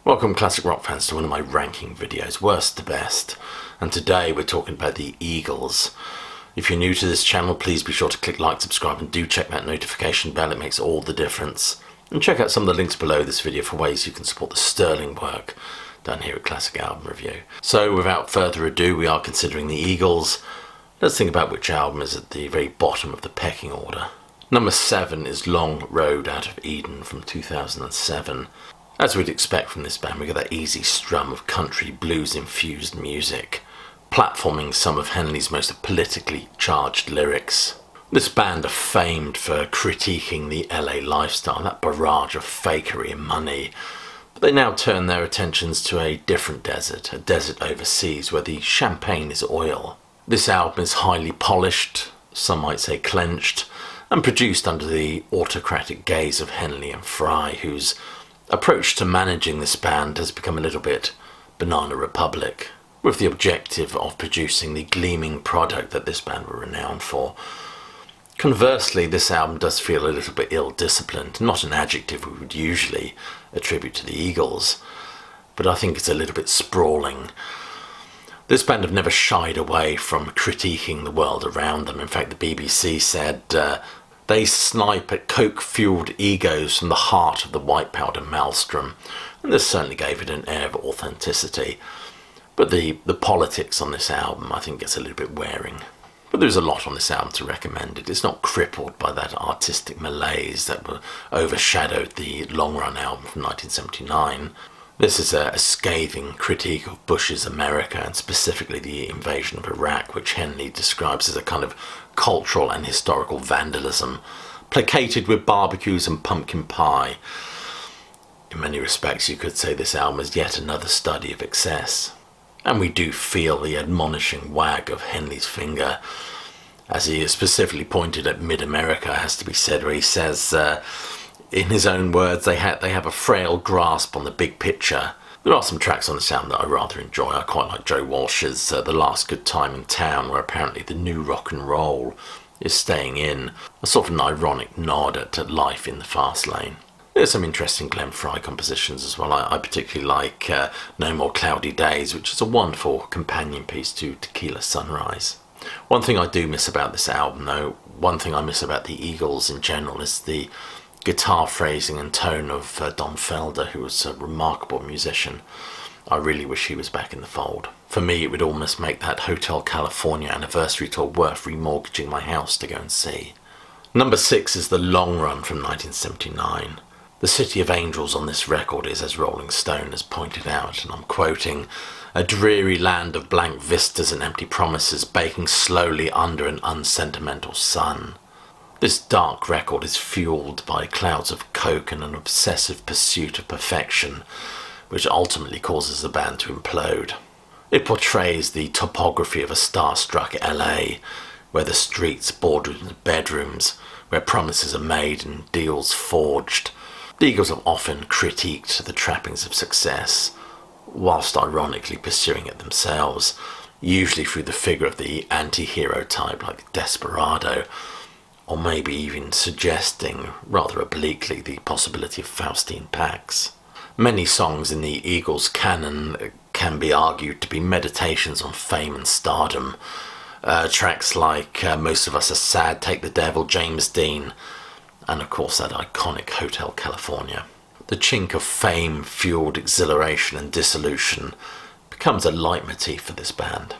Welcome classic rock fans to one of my ranking videos, worst to best, and today we're talking about the Eagles. If you're new to this channel, please be sure to click like, subscribe, and do check that notification bell. It makes all the difference. And check out some of the links below this video for ways you can support the sterling work done here at Classic Album Review. So without further ado, we are considering the Eagles. Let's think about which album is at the very bottom of the pecking order. Number 7 is Long Road Out of Eden from 2007. As we'd expect from this band, we get that easy strum of country blues-infused music, platforming some of Henley's most politically charged lyrics. This band are famed for critiquing the LA lifestyle, that barrage of fakery and money, but they now turn their attentions to a different desert, a desert overseas where the champagne is oil. This album is highly polished, some might say clenched, and produced under the autocratic gaze of Henley and Fry, whose approach to managing this band has become a little bit Banana Republic, with the objective of producing the gleaming product that this band were renowned for. Conversely, this album does feel a little bit ill-disciplined, not an adjective we would usually attribute to the Eagles, but I think it's a little bit sprawling. This band have never shied away from critiquing the world around them. In fact, the BBC said they snipe at coke-fueled egos from the heart of the white powder maelstrom, and this certainly gave it an air of authenticity. But the politics on this album, I think, gets a little bit wearing. But there's a lot on this album to recommend it. It's not crippled by that artistic malaise that overshadowed the Long Run album from 1979. This is a scathing critique of Bush's America, and specifically the invasion of Iraq, which Henley describes as a kind of cultural and historical vandalism, placated with barbecues and pumpkin pie. In many respects, you could say this album is yet another study of excess. And we do feel the admonishing wag of Henley's finger, as he is specifically pointed at Mid-America, has to be said, where he says, in his own words, they have a frail grasp on the big picture. There are some tracks on the sound that I rather enjoy. I quite like Joe Walsh's The Last Good Time in Town, where apparently the new rock and roll is staying in, a sort of an ironic nod at life in the fast lane. There's some interesting Glenn Fry compositions as well. I particularly like No More Cloudy Days, which is a wonderful companion piece to Tequila Sunrise. One thing I do miss about this album, though, one thing I miss about the Eagles in general, is the guitar phrasing and tone of Don Felder, who was a remarkable musician. I really wish he was back in the fold. For me, it would almost make that Hotel California anniversary tour worth remortgaging my house to go and see. Number 6 is The Long Run from 1979. The City of Angels on this record is, as Rolling Stone has pointed out, and I'm quoting, "a dreary land of blank vistas and empty promises baking slowly under an unsentimental sun." This dark record is fueled by clouds of coke and an obsessive pursuit of perfection, which ultimately causes the band to implode. It portrays the topography of a star-struck LA, where the streets bordered with bedrooms, where promises are made and deals forged. The Eagles have often critiqued the trappings of success, whilst ironically pursuing it themselves, usually through the figure of the anti-hero type like Desperado, or maybe even suggesting, rather obliquely, the possibility of Faustine Pax. Many songs in the Eagles' canon can be argued to be meditations on fame and stardom. Tracks like Most of Us Are Sad, Take the Devil, James Dean, and of course that iconic Hotel California. The chink of fame-fueled exhilaration and dissolution becomes a leitmotif for this band.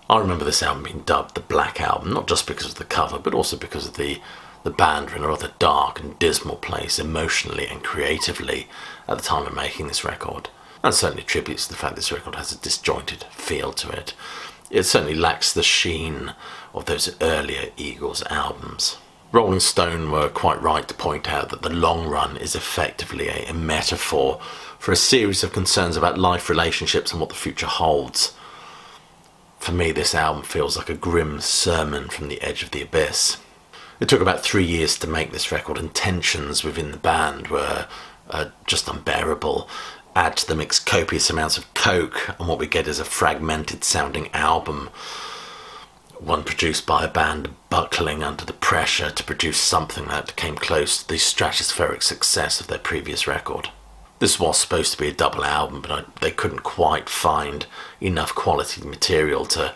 I remember this album being dubbed the Black Album, not just because of the cover, but also because of the band were in a rather dark and dismal place emotionally and creatively at the time of making this record. And certainly attributes to the fact this record has a disjointed feel to it. It certainly lacks the sheen of those earlier Eagles albums. Rolling Stone were quite right to point out that The Long Run is effectively a metaphor for a series of concerns about life, relationships, and what the future holds. For me, this album feels like a grim sermon from the edge of the abyss. It took about 3 years to make this record, and tensions within the band were just unbearable. Add to the mix copious amounts of coke, and what we get is a fragmented sounding album, one produced by a band buckling under the pressure to produce something that came close to the stratospheric success of their previous record. This was supposed to be a double album, but they couldn't quite find enough quality material to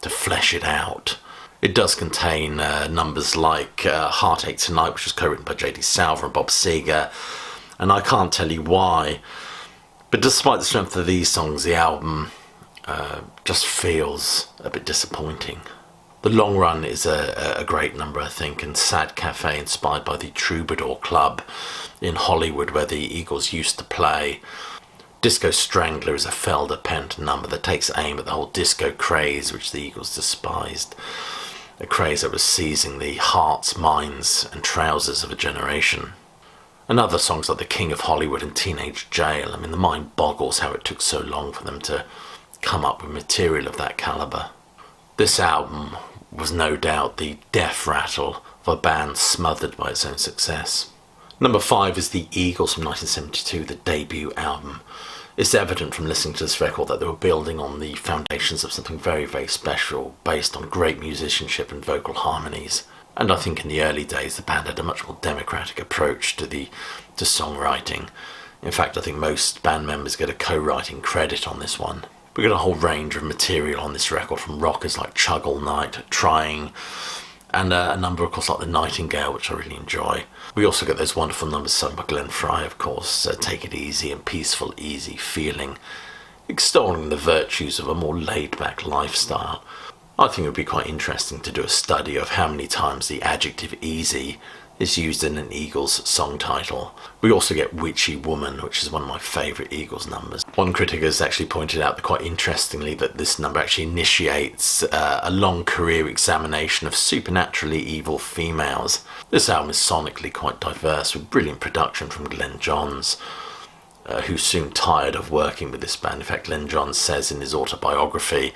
flesh it out. It does contain numbers like Heartache Tonight, which was co-written by J.D. Salver and Bob Seger, and I can't tell you why, but despite the strength of these songs, the album just feels a bit disappointing. The Long Run is a great number, I think, and Sad Cafe, inspired by the Troubadour Club in Hollywood where the Eagles used to play. Disco Strangler is a Felder-penned number that takes aim at the whole disco craze which the Eagles despised, a craze that was seizing the hearts, minds and trousers of a generation. And other songs like The King of Hollywood and Teenage Jail, I mean, the mind boggles how it took so long for them to come up with material of that calibre. This album was no doubt the death rattle of a band smothered by its own success. Number 5 is The Eagles from 1972, the debut album. It's evident from listening to this record that they were building on the foundations of something very, very special, based on great musicianship and vocal harmonies. And I think in the early days the band had a much more democratic approach to songwriting. In fact, I think most band members get a co-writing credit on this one. We got a whole range of material on this record, from rockers like Chug All Night, Trying, and a number, of course, like The Nightingale, which I really enjoy. We also get those wonderful numbers sung by Glenn Frey, of course, Take It Easy and Peaceful Easy Feeling, extolling the virtues of a more laid-back lifestyle. I think it would be quite interesting to do a study of how many times the adjective easy is used in an Eagles song title. We also get Witchy Woman, which is one of my favourite Eagles numbers. One critic has actually pointed out that, quite interestingly, that this number actually initiates a long career examination of supernaturally evil females. This album is sonically quite diverse, with brilliant production from Glenn Johns, who soon tired of working with this band. In fact, Glenn Johns says in his autobiography,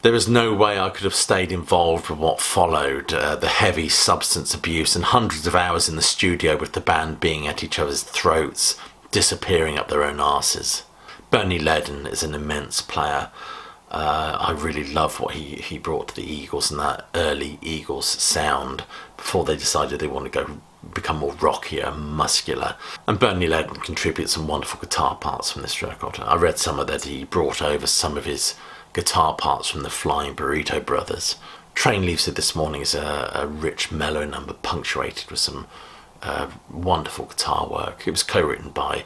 "There is no way I could have stayed involved with what followed, the heavy substance abuse and hundreds of hours in the studio with the band being at each other's throats, disappearing up their own arses." Bernie Leadon is an immense player. I really love what he brought to the Eagles and that early Eagles sound before they decided they wanted to become more rockier and muscular. And Bernie Leadon contributes some wonderful guitar parts from this record. I read somewhere that he brought over some of his guitar parts from the Flying Burrito Brothers. Train Leaves It This Morning is a rich, mellow number punctuated with some wonderful guitar work. It was co-written by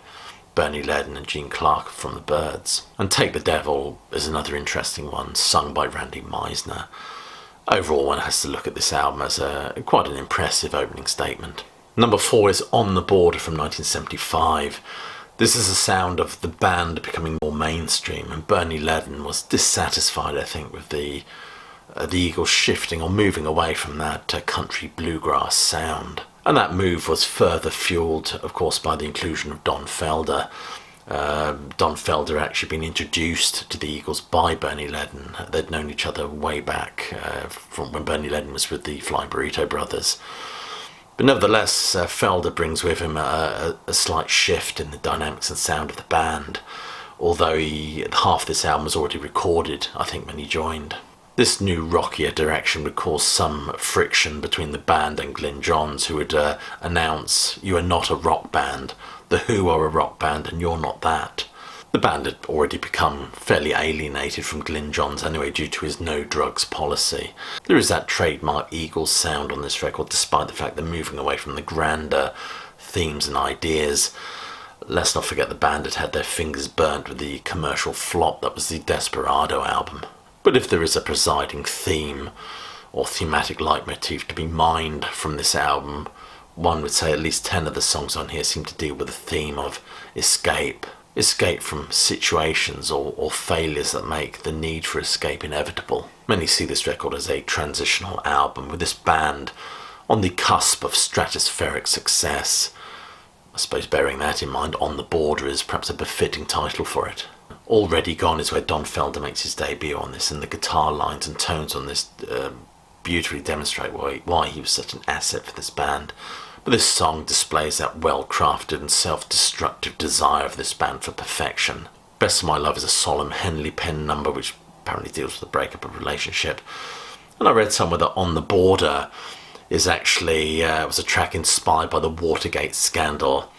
Bernie Leadon and Gene Clark from the Byrds. And Take the Devil is another interesting one, sung by Randy Meisner. Overall, one has to look at this album as quite an impressive opening statement. Number 4 is On the Border from 1975. This is the sound of the band becoming more mainstream, and Bernie Leadon was dissatisfied, I think, with the Eagles shifting or moving away from that country bluegrass sound. And that move was further fueled, of course, by the inclusion of Don Felder. Don Felder had actually been introduced to the Eagles by Bernie Leadon. They'd known each other way back from when Bernie Leadon was with the Flying Burrito Brothers. But nevertheless, Felder brings with him a slight shift in the dynamics and sound of the band, although half this album was already recorded, I think, when he joined. This new rockier direction would cause some friction between the band and Glenn Johns, who would announce, "You are not a rock band, The Who are a rock band and you're not that." The band had already become fairly alienated from Glenn Johns anyway due to his no-drugs policy. There is that trademark Eagles sound on this record, despite the fact they're moving away from the grander themes and ideas. Let's not forget the band had had their fingers burnt with the commercial flop that was the Desperado album. But if there is a presiding theme or thematic leitmotif to be mined from this album, one would say at least 10 of the songs on here seem to deal with the theme of escape. Escape from situations or failures that make the need for escape inevitable. Many see this record as a transitional album, with this band on the cusp of stratospheric success. I suppose, bearing that in mind, On the Border is perhaps a befitting title for it. Already Gone is where Don Felder makes his debut on this, and the guitar lines and tones on this beautifully demonstrate why he was such an asset for this band. But this song displays that well-crafted and self-destructive desire of this band for perfection. Best of My Love is a solemn Henley Penn number which apparently deals with the breakup of a relationship. And I read somewhere that On the Border is actually was a track inspired by the Watergate scandal.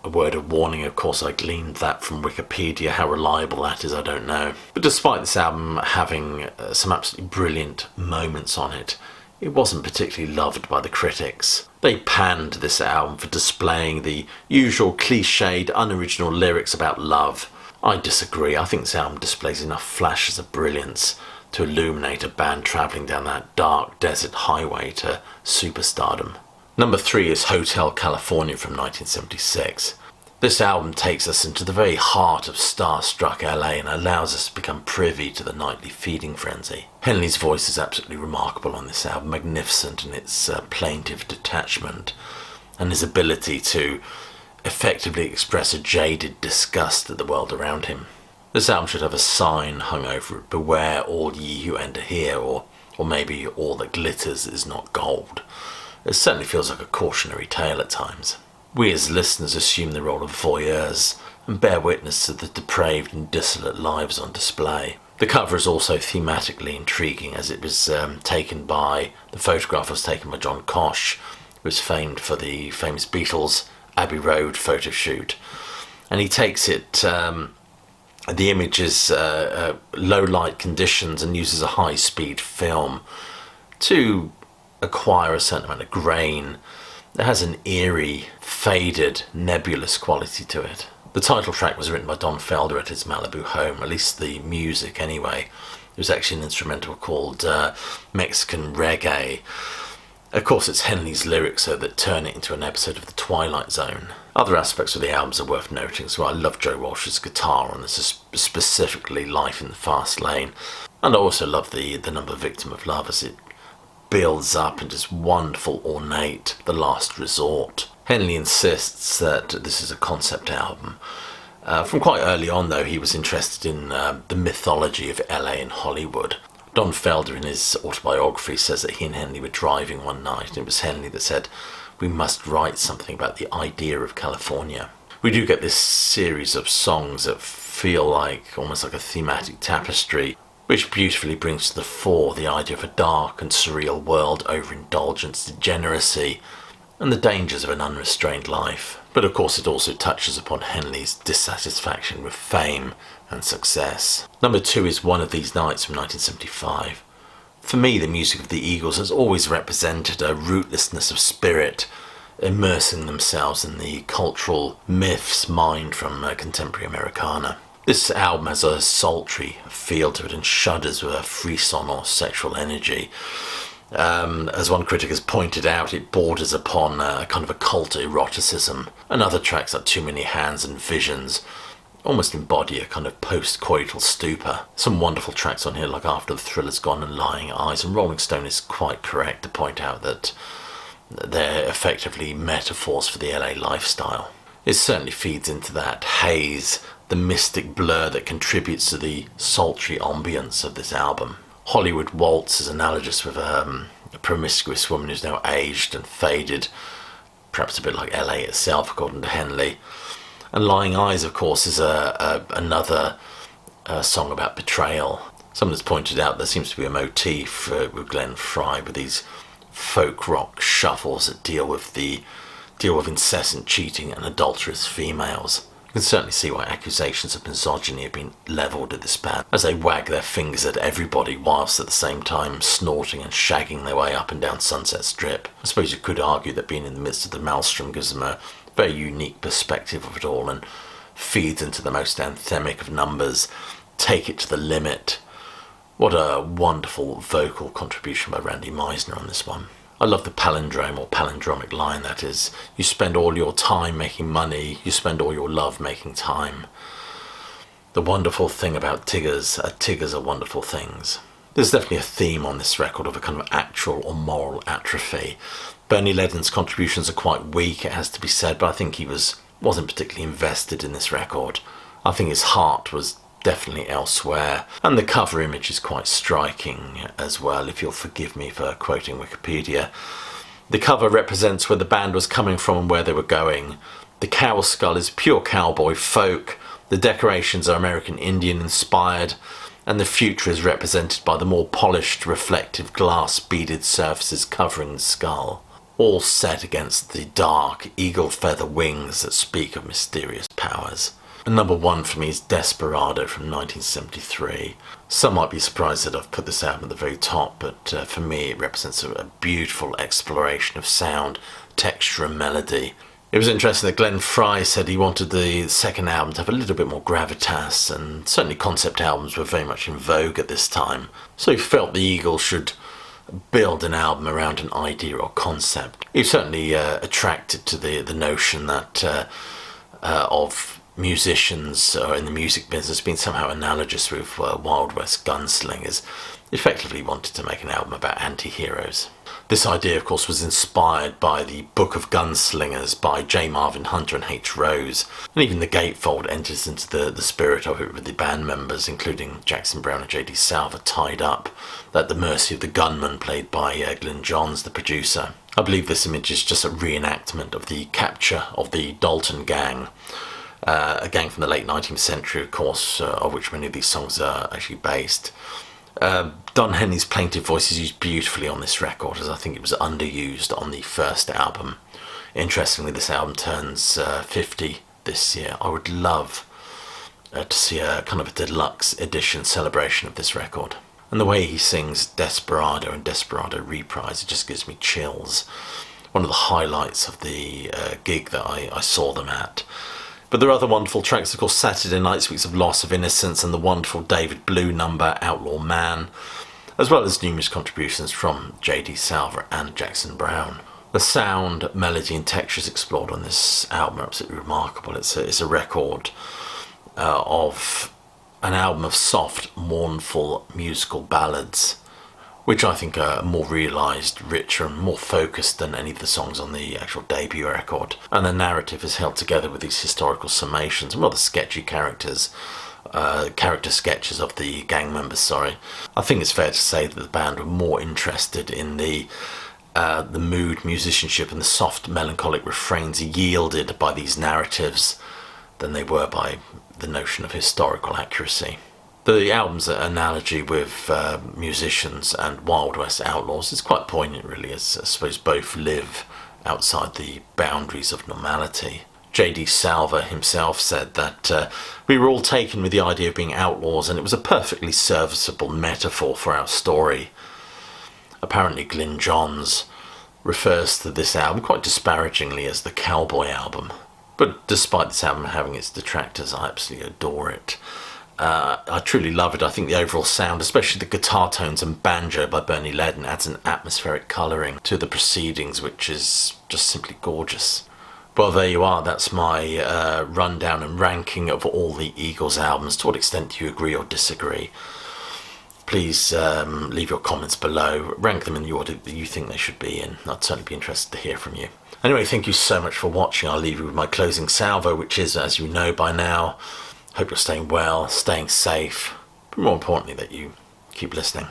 A word of warning, of course, I gleaned that from Wikipedia. How reliable that is, I don't know. But despite this album having some absolutely brilliant moments on it, it wasn't particularly loved by the critics. They panned this album for displaying the usual cliched, unoriginal lyrics about love. I disagree. I think this album displays enough flashes of brilliance to illuminate a band travelling down that dark desert highway to superstardom. Number 3 is Hotel California from 1976. This album takes us into the very heart of starstruck LA and allows us to become privy to the nightly feeding frenzy. Henley's voice is absolutely remarkable on this album, magnificent in its plaintive detachment, and his ability to effectively express a jaded disgust at the world around him. This album should have a sign hung over it: beware all ye who enter here, or maybe all that glitters is not gold. It certainly feels like a cautionary tale at times. We as listeners assume the role of voyeurs and bear witness to the depraved and dissolute lives on display. The cover is also thematically intriguing, as it was the photograph was taken by John Koch, who was famed for the famous Beatles Abbey Road photo shoot. And he takes it, the image is low light conditions, and uses a high speed film to acquire a certain amount of grain. It has an eerie, faded, nebulous quality to it. The title track was written by Don Felder at his Malibu home, at least the music anyway. It was actually an instrumental called Mexican Reggae. Of course, it's Henley's lyrics that turn it into an episode of The Twilight Zone. Other aspects of the albums are worth noting, so I love Joe Walsh's guitar on this, specifically Life in the Fast Lane. And I also love the number Victim of Love, as it builds up into this wonderful, ornate The Last Resort. Henley insists that this is a concept album. From quite early on, though, he was interested in the mythology of LA and Hollywood. Don Felder, in his autobiography, says that he and Henley were driving one night, and it was Henley that said, "We must write something about the idea of California." We do get this series of songs that feel like almost like a thematic tapestry, which beautifully brings to the fore the idea of a dark and surreal world, overindulgence, degeneracy, and the dangers of an unrestrained life. But of course it also touches upon Henley's dissatisfaction with fame and success. Number 2 is One of These Nights from 1975. For me, the music of the Eagles has always represented a rootlessness of spirit, immersing themselves in the cultural myths mined from contemporary Americana. This album has a sultry feel to it and shudders with a frisson or sexual energy. As one critic has pointed out, it borders upon a kind of occult eroticism, and other tracks like Too Many Hands and Visions almost embody a kind of post-coital stupor. Some wonderful tracks on here like After the Thriller's Gone and Lying Eyes, and Rolling Stone is quite correct to point out that they're effectively metaphors for the LA lifestyle. It certainly feeds into that haze, the mystic blur that contributes to the sultry ambience of this album. Hollywood Waltz is analogous with a promiscuous woman who's now aged and faded, perhaps a bit like LA itself, according to Henley. And Lying Eyes, of course, is another song about betrayal. Someone has pointed out there seems to be a motif with Glenn Frey with these folk rock shuffles that deal with incessant cheating and adulterous females. You can certainly see why accusations of misogyny have been levelled at this band, as they wag their fingers at everybody whilst at the same time snorting and shagging their way up and down Sunset Strip. I suppose you could argue that being in the midst of the maelstrom gives them a very unique perspective of it all and feeds into the most anthemic of numbers, Take It to the Limit. What a wonderful vocal contribution by Randy Meisner on this one. I love the palindrome or palindromic line, that is, you spend all your time making money, you spend all your love making time. The wonderful thing about Tiggers are wonderful things. There's definitely a theme on this record of a kind of actual or moral atrophy. Bernie Leadon's contributions are quite weak, it has to be said, but I think he wasn't particularly invested in this record. I think his heart was definitely elsewhere, and the cover image is quite striking as well, if you'll forgive me for quoting Wikipedia. The cover represents where the band was coming from and where they were going. The cow skull is pure cowboy folk, the decorations are American Indian inspired, and the future is represented by the more polished reflective glass beaded surfaces covering the skull. all set against the dark eagle feather wings that speak of mysterious powers. And number one for me is Desperado from 1973. Some might be surprised that I've put this album at the very top, but for me it represents a beautiful exploration of sound, texture and melody. It was interesting that Glenn Frey said he wanted the second album to have a little bit more gravitas, and certainly concept albums were very much in vogue at this time. So he felt the Eagles should build an album around an idea or concept. He was certainly attracted to the notion that of musicians in the music business being somehow analogous with Wild West gunslingers. Effectively wanted to make an album about anti-heroes. This idea, of course, was inspired by the Book of Gunslingers by J. Marvin Hunter and H. Rose, and even the Gatefold enters into the spirit of it, with the band members, including Jackson Browne and J.D. Salver, tied up at the mercy of the gunman played by Glyn Johns, the producer. I believe this image is just a reenactment of the capture of the Dalton Gang, a gang from the late 19th century, of course, of which many of these songs are actually based. Don Henley's plaintive voice is used beautifully on this record, as I think it was underused on the first album. Interestingly, this album turns 50 this year. I would love to see a kind of a deluxe edition celebration of this record. And the way he sings Desperado and Desperado Reprise, it just gives me chills. One of the highlights of the gig that I saw them at. But there are other wonderful tracks, of course. Saturday Night speaks of loss of innocence, and the wonderful David Blue number, Outlaw Man, as well as numerous contributions from J.D. Salver and Jackson Browne. The sound, melody and textures explored on this album are absolutely remarkable. It's a record of an album of soft, mournful musical ballads, which I think are more realised, richer and more focused than any of the songs on the actual debut record. And the narrative is held together with these historical summations and rather sketchy character sketches of the gang members, I think it's fair to say that the band were more interested in the mood, musicianship and the soft, melancholic refrains yielded by these narratives than they were by the notion of historical accuracy. The album's analogy with musicians and Wild West outlaws is quite poignant, really, as I suppose both live outside the boundaries of normality. J.D. Salver himself said that we were all taken with the idea of being outlaws, and it was a perfectly serviceable metaphor for our story. Apparently Glyn Johns refers to this album quite disparagingly as the cowboy album. But despite this album having its detractors, I absolutely adore it. I truly love it. I think the overall sound, especially the guitar tones and banjo by Bernie Leadon, adds an atmospheric colouring to the proceedings which is just simply gorgeous. Well, there you are. That's my rundown and ranking of all the Eagles albums. To what extent do you agree or disagree? Please leave your comments below. Rank them in the order that you think they should be in. I'd certainly be interested to hear from you. Anyway, thank you so much for watching. I'll leave you with my closing salvo, which is, as you know by now, hope you're staying well, staying safe, but more importantly that you keep listening.